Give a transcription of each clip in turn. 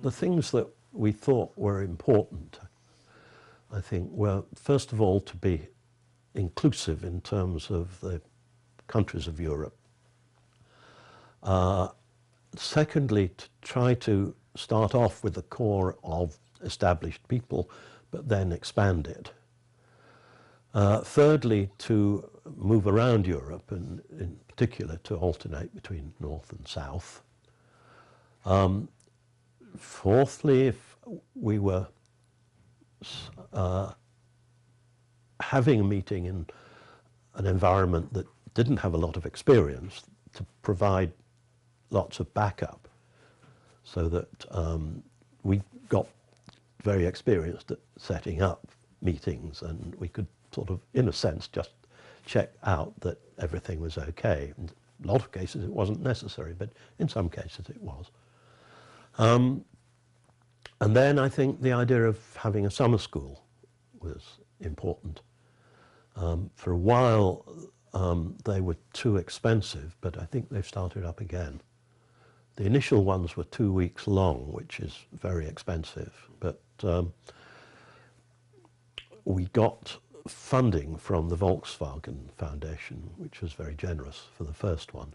the things that we thought were important, I think, were first of all to be inclusive in terms of the countries of Europe. Secondly, to try to start off with the core of established people, but then expand it. Thirdly, to move around Europe, and in particular to alternate between North and South. Fourthly, if we were having a meeting in an environment that didn't have a lot of experience, to provide lots of backup so that we got very experienced at setting up meetings, and we could sort of, in a sense, just check out that everything was okay. In a lot of cases it wasn't necessary, but in some cases it was. And then I think the idea of having a summer school was important. For a while they were too expensive, but I think they've started up again. The initial ones were 2 weeks long, which is very expensive, but we got funding from the Volkswagen Foundation, which was very generous for the first one.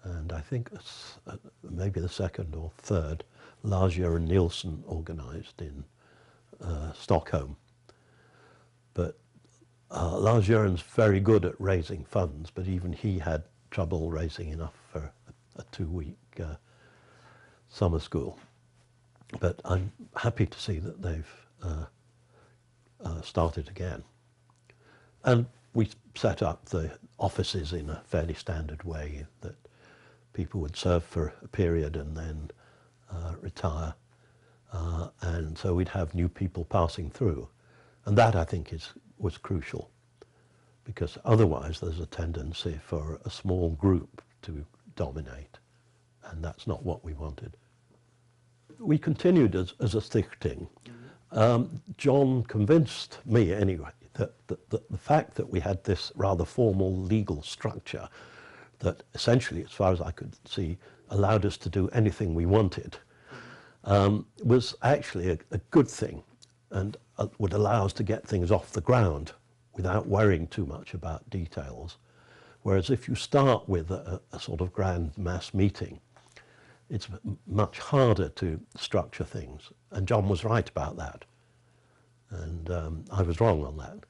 And I think maybe the second or third, Lars-Göran Nilsson organized in Stockholm. But Lars-Göran's very good at raising funds, but even he had trouble raising enough for a 2-week summer school. But I'm happy to see that they've started again. And we set up the offices in a fairly standard way, that people would serve for a period and then retire. And so we'd have new people passing through. And that, I think, was crucial, because otherwise there's a tendency for a small group to dominate, and that's not what we wanted. We continued as a stichting. John convinced me, anyway, that the fact that we had this rather formal legal structure that essentially, as far as I could see, allowed us to do anything we wanted, was actually a good thing, and would allow us to get things off the ground without worrying too much about details. Whereas if you start with a sort of grand mass meeting, it's much harder to structure things. And John was right about that. And I was wrong on that.